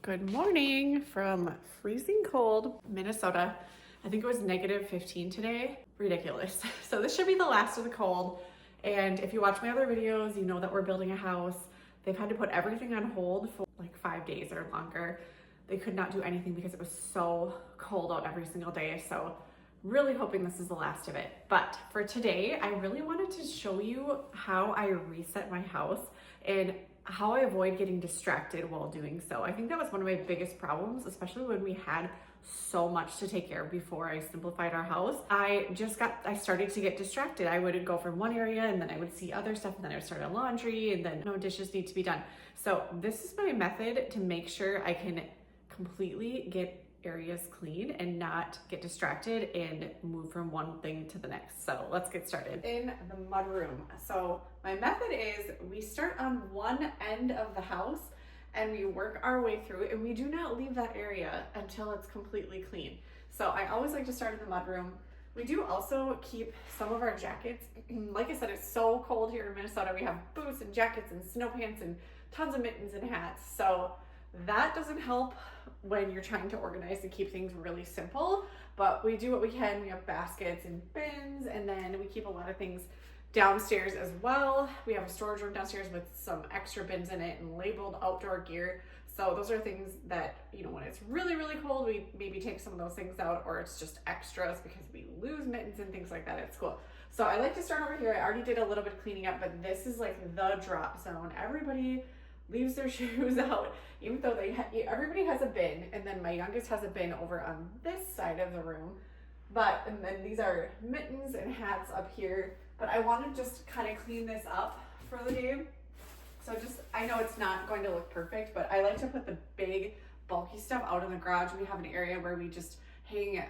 Good morning from freezing cold Minnesota. I think it was -15 today. Ridiculous. So this should be the last of the cold. And if you watch my other videos, you know that we're building a house. They've had to put everything on hold for like 5 days or longer. They could not do anything because it was so cold out every single day. So really hoping this is the last of it. But for today, I really wanted to show you how I reset my house and how I avoid getting distracted while doing so. I think that was one of my biggest problems, especially when we had so much to take care of before I simplified our house. I started to get distracted. I would go from one area and then I would see other stuff and then I would start on laundry and then no dishes need to be done. So this is my method to make sure I can completely get areas clean and not get distracted and move from one thing to the next. So let's get started. In the mudroom. So my method is we start on one end of the house and we work our way through and we do not leave that area until it's completely clean. So I always like to start in the mudroom. We do also keep some of our jackets. Like I said, it's so cold here in Minnesota. We have boots and jackets and snow pants and tons of mittens and hats. So that doesn't help when you're trying to organize and keep things really simple, but we do what we can. We have baskets and bins, and then we keep a lot of things downstairs as well. We have a storage room downstairs with some extra bins in it and labeled outdoor gear. So those are things that, you know, when it's really, really cold, we maybe take some of those things out, or it's just extras because we lose mittens and things like that at school. So I like to start over here. I already did a little bit of cleaning up, but this is like the drop zone. Everybody leaves their shoes out, even though everybody has a bin, and then my youngest has a bin over on this side of the room. And then these are mittens and hats up here. But I want to just kind of clean this up for the day. So I know it's not going to look perfect, but I like to put the big, bulky stuff out in the garage. We have an area where we just hang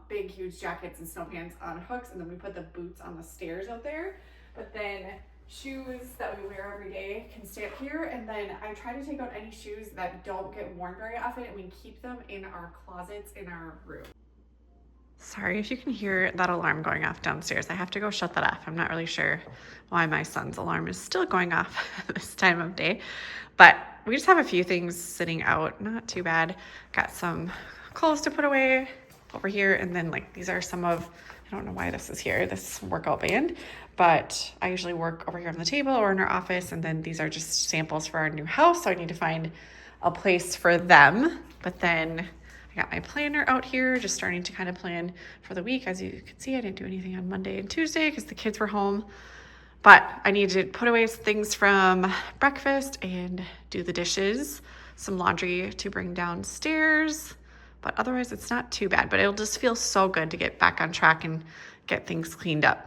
big, huge jackets and snow pants on hooks, and then we put the boots on the stairs out there. But then shoes that we wear every day can stay up here, and then I try to take out any shoes that don't get worn very often, and we keep them in our closets in our room. Sorry if you can hear that alarm going off downstairs. I have to go shut that off. I'm not really sure why my son's alarm is still going off this time of day, but we just have a few things sitting out. Not too bad. Got some clothes to put away over here, and then like these are some of, I don't know why this is here, this workout band, but I usually work over here on the table or in our office, and then these are just samples for our new house, so I need to find a place for them. But then I got my planner out here, just starting to kind of plan for the week. As you can see, I didn't do anything on Monday and Tuesday because the kids were home, but I need to put away things from breakfast and do the dishes, some laundry to bring downstairs. But otherwise it's not too bad, but it'll just feel so good to get back on track and get things cleaned up.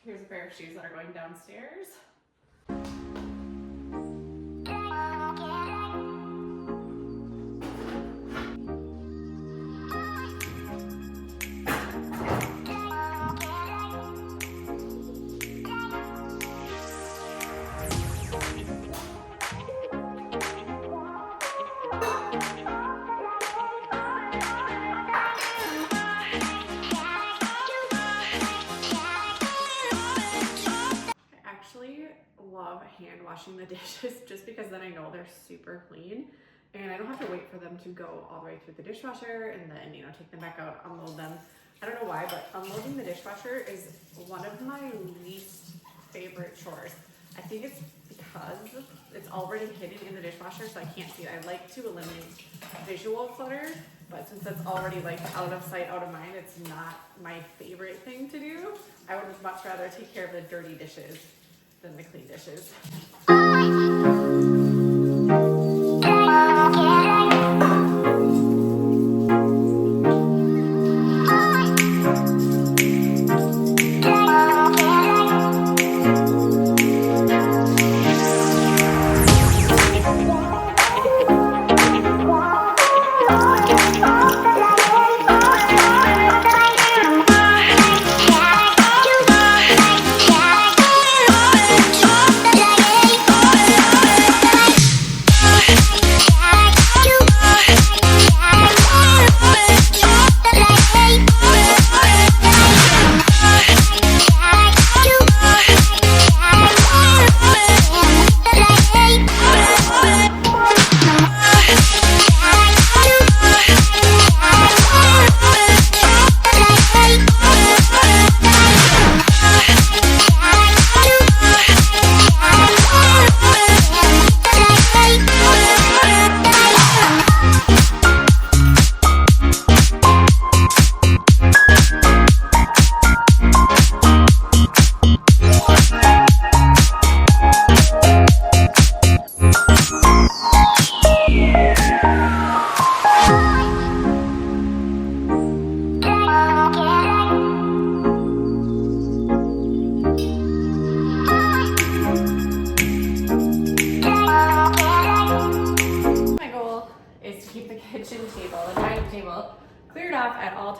Here's a pair of shoes that are going downstairs. Love hand washing the dishes just because then I know they're super clean and I don't have to wait for them to go all the way through the dishwasher and then, you know, take them back out, unload them. I don't know why, but unloading the dishwasher is one of my least favorite chores. I think it's because it's already hidden in the dishwasher, so I can't see it. I like to eliminate visual clutter, but since it's already like out of sight, out of mind, it's not my favorite thing to do. I would much rather take care of the dirty dishes than the clean dishes.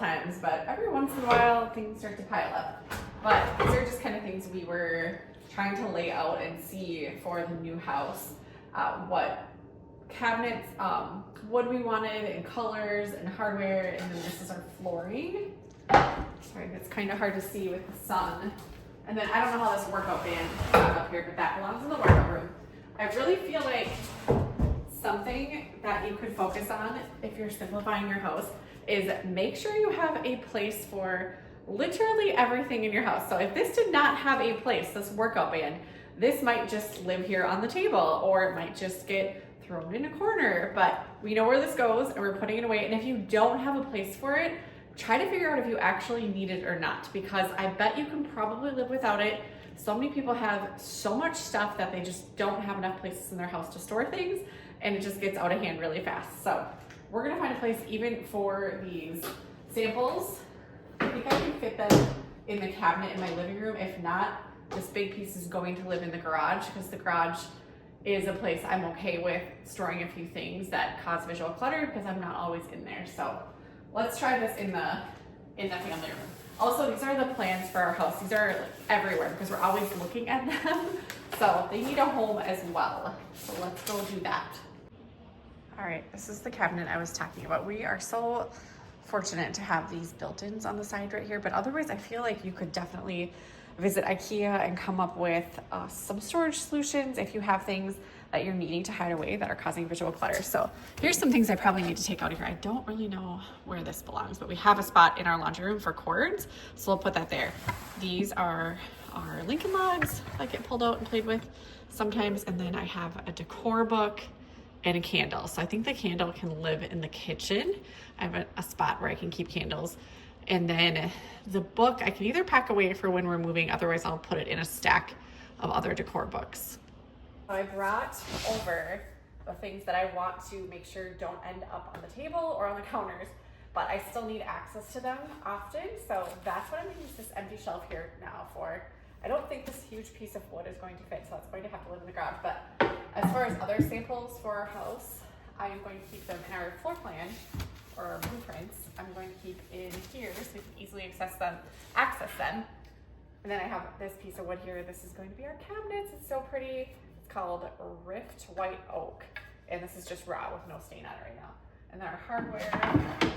times, but every once in a while things start to pile up. But these are just kind of things we were trying to lay out and see for the new house, what cabinets, wood we wanted, and colors and hardware, and then this is our flooring. Sorry, it's kind of hard to see with the sun. And then I don't know how this workout band got up here, but that belongs in the workout room. I really feel like something that you could focus on if you're simplifying your house is make sure you have a place for literally everything in your house. So if this did not have a place, this workout band, this might just live here on the table, or it might just get thrown in a corner, but we know where this goes and we're putting it away. And if you don't have a place for it, try to figure out if you actually need it or not, because I bet you can probably live without it. So many people have so much stuff that they just don't have enough places in their house to store things, and it just gets out of hand really fast. So we're gonna find a place even for these samples. I think I can fit them in the cabinet in my living room. If not, this big piece is going to live in the garage, because the garage is a place I'm okay with storing a few things that cause visual clutter, because I'm not always in there. So let's try this in the family room. Also, these are the plans for our house. These are everywhere because we're always looking at them. So they need a home as well. So let's go do that. All right, this is the cabinet I was talking about. We are so fortunate to have these built-ins on the side right here, but otherwise I feel like you could definitely visit IKEA and come up with some storage solutions if you have things that you're needing to hide away that are causing visual clutter. So here's some things I probably need to take out of here. I don't really know where this belongs, but we have a spot in our laundry room for cords, so we'll put that there. These are our Lincoln logs that get pulled out and played with sometimes, and then I have a decor book and a candle. So I think the candle can live in the kitchen. I have a spot where I can keep candles. And then the book I can either pack away for when we're moving, otherwise I'll put it in a stack of other decor books. I brought over the things that I want to make sure don't end up on the table or on the counters, but I still need access to them often. So that's what I'm gonna use this empty shelf here now for. I don't think this huge piece of wood is going to fit, so it's going to have to live in the garage. But as far as other samples for our house, I am going to keep them in our floor plan or our blueprints. I'm going to keep in here so we can easily access them. And then I have this piece of wood here. This is going to be our cabinets. It's so pretty. It's called Rift White Oak. And this is just raw with no stain on it right now. And then our hardware.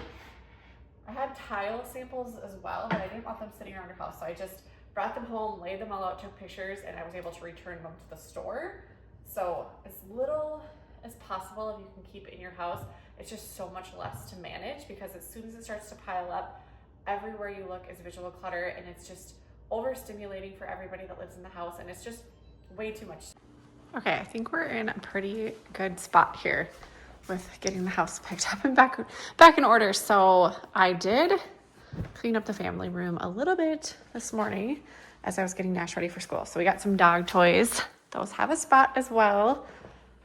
I had tile samples as well, but I didn't want them sitting around our house. So I just brought them home, laid them all out, took pictures, and I was able to return them to the store. So as little as possible if you can keep it in your house, it's just so much less to manage, because as soon as it starts to pile up, everywhere you look is visual clutter, and it's just overstimulating for everybody that lives in the house, and it's just way too much. Okay, I think we're in a pretty good spot here with getting the house picked up and back in order. So I did clean up the family room a little bit this morning as I was getting Nash ready for school. So we got some dog toys. Those have a spot as well.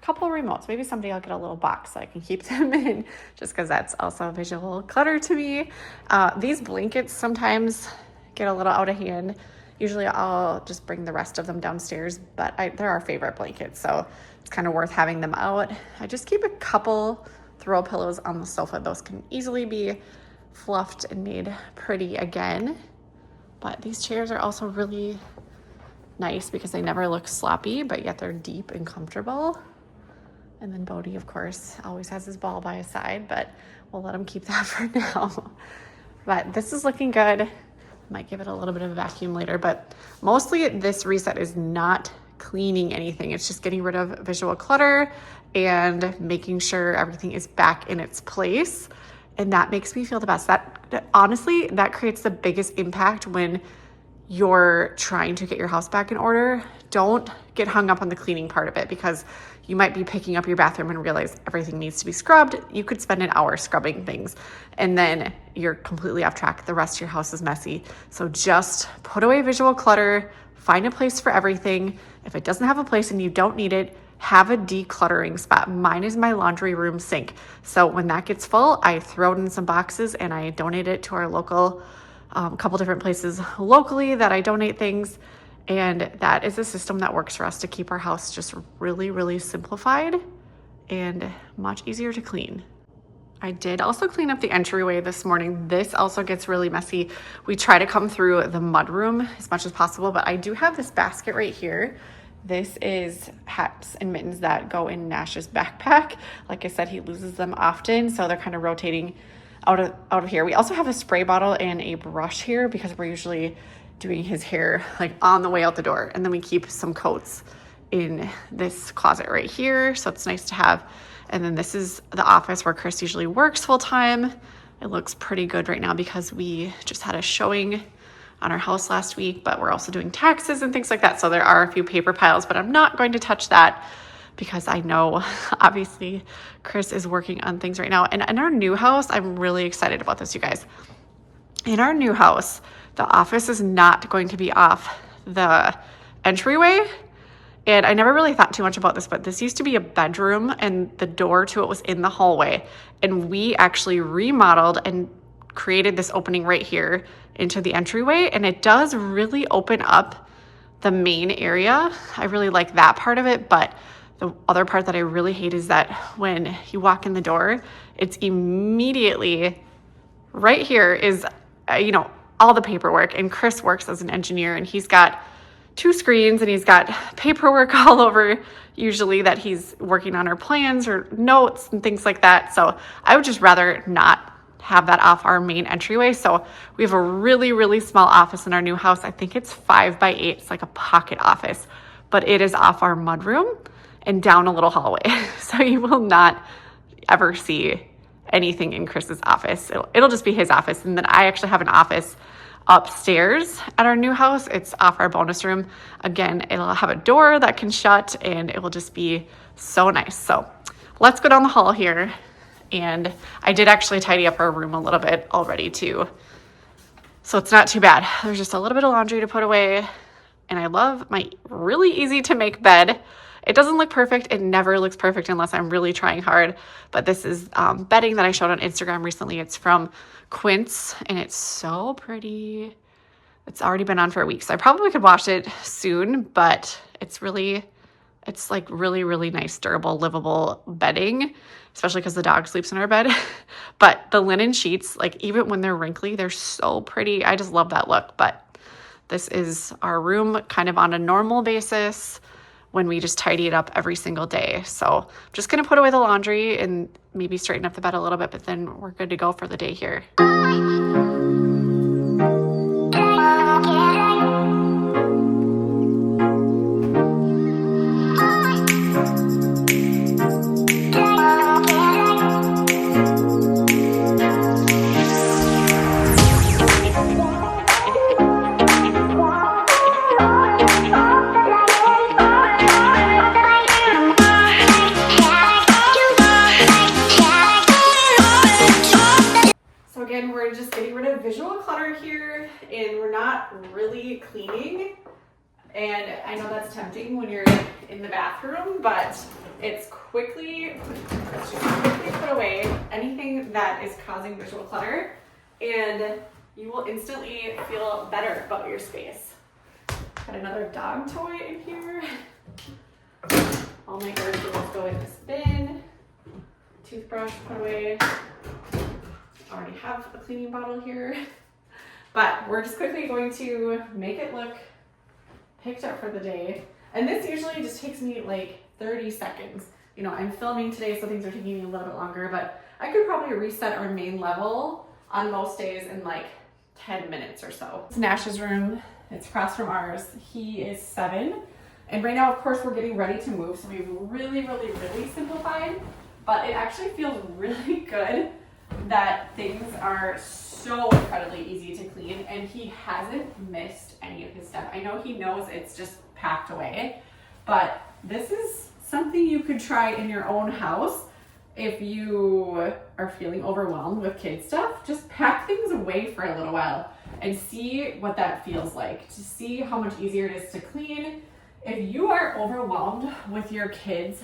A couple of remotes. Maybe someday I'll get a little box so I can keep them in, just because that's also visual clutter to me. These blankets sometimes get a little out of hand. Usually I'll just bring the rest of them downstairs, but they're our favorite blankets, so it's kind of worth having them out. I just keep a couple throw pillows on the sofa. Those can easily be fluffed and made pretty again. But these chairs are also really nice because they never look sloppy, but yet they're deep and comfortable. And then Bodhi, of course, always has his ball by his side, but we'll let him keep that for now. But this is looking good. Might give it a little bit of a vacuum later, but mostly this reset is not cleaning anything. It's just getting rid of visual clutter and making sure everything is back in its place. And that makes me feel the best. That honestly, that creates the biggest impact when you're trying to get your house back in order. Don't get hung up on the cleaning part of it, because you might be picking up your bathroom and realize everything needs to be scrubbed. You could spend an hour scrubbing things and then you're completely off track. The rest of your house is messy. So just put away visual clutter, find a place for everything. If it doesn't have a place and you don't need it, have a decluttering spot. Mine is my laundry room sink. So when that gets full, I throw it in some boxes and I donate it to our local, couple different places locally that I donate things. And that is a system that works for us to keep our house just really, really simplified and much easier to clean. I did also clean up the entryway this morning. This also gets really messy. We try to come through the mudroom as much as possible, but I do have this basket right here. This is hats and mittens that go in Nash's backpack. Like I said, he loses them often, so they're kind of rotating out of here. We also have a spray bottle and a brush here because we're usually doing his hair like on the way out the door. And then we keep some coats in this closet right here, so it's nice to have. And then this is the office where Chris usually works full time. It looks pretty good right now because we just had a showing on our house last week, but we're also doing taxes and things like that. So there are a few paper piles, but I'm not going to touch that because I know obviously Chris is working on things right now. And in our new house, I'm really excited about this, you guys. In our new house, the office is not going to be off the entryway. And I never really thought too much about this, but this used to be a bedroom and the door to it was in the hallway. And we actually remodeled and created this opening right here into the entryway. And it does really open up the main area. I really like that part of it. But the other part that I really hate is that when you walk in the door, it's immediately right here is, all the paperwork. And Chris works as an engineer and he's got 2 screens and he's got paperwork all over usually that he's working on our plans or notes and things like that. So I would just rather not have that off our main entryway. So we have a really, really small office in our new house. I think it's 5 by 8. It's like a pocket office, but it is off our mudroom and down a little hallway. So you will not ever see anything in Chris's office. It'll just be his office. And then I actually have an office upstairs at our new house. It's off our bonus room. Again, it'll have a door that can shut and it will just be so nice. So let's go down the hall here. And I did actually tidy up our room a little bit already too. So it's not too bad. There's just a little bit of laundry to put away. And I love my really easy to make bed. It doesn't look perfect. It never looks perfect unless I'm really trying hard. But this is bedding that I showed on Instagram recently. It's from Quince and it's so pretty. It's already been on for a week, so I probably could wash it soon, but it's like really, really nice, durable, livable bedding, especially because the dog sleeps in our bed. But the linen sheets, like even when they're wrinkly, they're so pretty. I just love that look. But this is our room kind of on a normal basis when we just tidy it up every single day. So I'm just gonna put away the laundry and maybe straighten up the bed a little bit, but then we're good to go for the day here. We're just getting rid of visual clutter here and we're not really cleaning. And I know that's tempting when you're in the bathroom, but let's just quickly put away anything that is causing visual clutter and you will instantly feel better about your space. Got another dog toy in here. All my garbage will go in this bin. Toothbrush put away. Already have a cleaning bottle here, but we're just quickly going to make it look picked up for the day. And this usually just takes me like 30 seconds. I'm filming today, so things are taking me a little bit longer, but I could probably reset our main level on most days in like 10 minutes or so. It's Nash's room. It's across from ours. He is 7. And right now, of course, we're getting ready to move. So we've really, really, really simplified, but it actually feels really good that things are so incredibly easy to clean and he hasn't missed any of his stuff. I know he knows it's just packed away, but this is something you could try in your own house. If you are feeling overwhelmed with kid stuff, just pack things away for a little while and see what that feels like, to see how much easier it is to clean. If you are overwhelmed with your kids'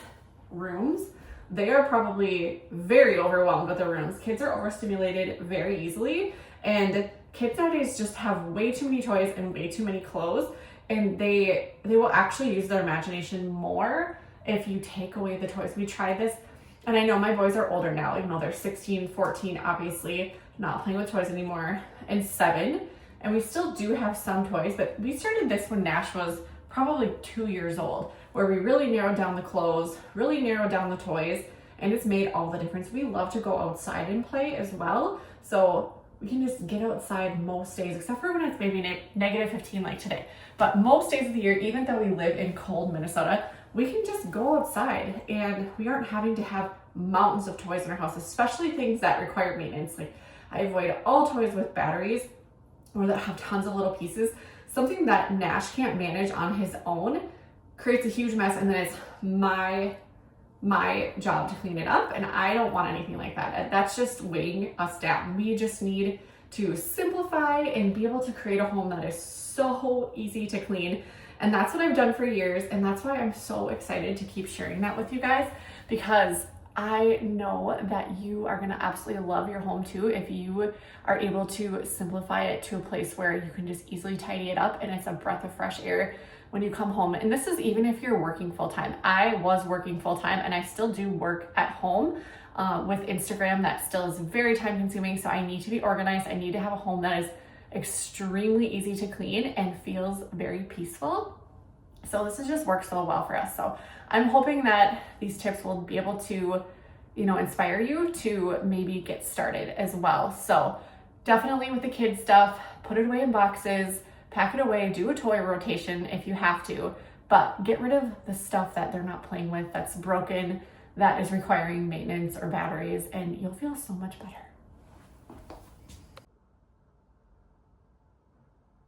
rooms, they are probably very overwhelmed with their rooms. Kids are overstimulated very easily, and kids nowadays just have way too many toys and way too many clothes, and they will actually use their imagination more if you take away the toys. We tried this And I know my boys are older now, even though they're 16, 14, obviously, not playing with toys anymore, and 7. And we still do have some toys, but we started this when Nash was probably 2 years old, where we really narrowed down the clothes, really narrowed down the toys, and it's made all the difference. We love to go outside and play as well. So we can just get outside most days, except for when it's maybe negative 15 like today. But most days of the year, even though we live in cold Minnesota, we can just go outside and we aren't having to have mountains of toys in our house, especially things that require maintenance. Like I avoid all toys with batteries or that have tons of little pieces. Something that Nash can't manage on his own creates a huge mess, and then it's my job to clean it up, and I don't want anything like that. That's just weighing us down. We just need to simplify and be able to create a home that is so easy to clean. And that's what I've done for years, and that's why I'm so excited to keep sharing that with you guys, because I know that you are gonna absolutely love your home too if you are able to simplify it to a place where you can just easily tidy it up and it's a breath of fresh air when you come home. And this is even if you're working full-time. I was working full-time and I still do work at home with Instagram. That still is very time consuming, so I need to be organized. I need to have a home that is extremely easy to clean and feels very peaceful. So this has just worked so well for us. So I'm hoping that these tips will be able to, inspire you to maybe get started as well. So definitely with the kids stuff, put it away in boxes, pack it away, do a toy rotation if you have to, but get rid of the stuff that they're not playing with, that's broken, that is requiring maintenance or batteries, and you'll feel so much better.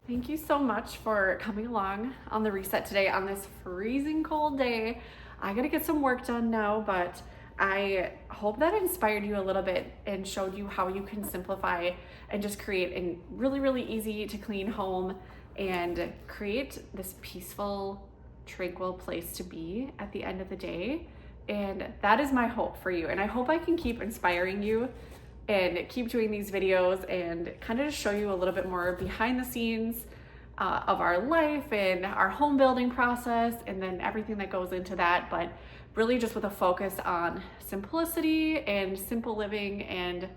Thank you so much for coming along on the reset today on this freezing cold day. I gotta get some work done now, but I hope that inspired you a little bit and showed you how you can simplify and just create a really, really easy to clean home and create this peaceful, tranquil place to be at the end of the day. And that is my hope for you. And I hope I can keep inspiring you and keep doing these videos and kind of just show you a little bit more behind the scenes of our life and our home building process, and then everything that goes into that, but really just with a focus on simplicity and simple living. And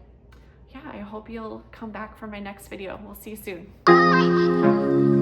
yeah, I hope you'll come back for my next video. We'll see you soon.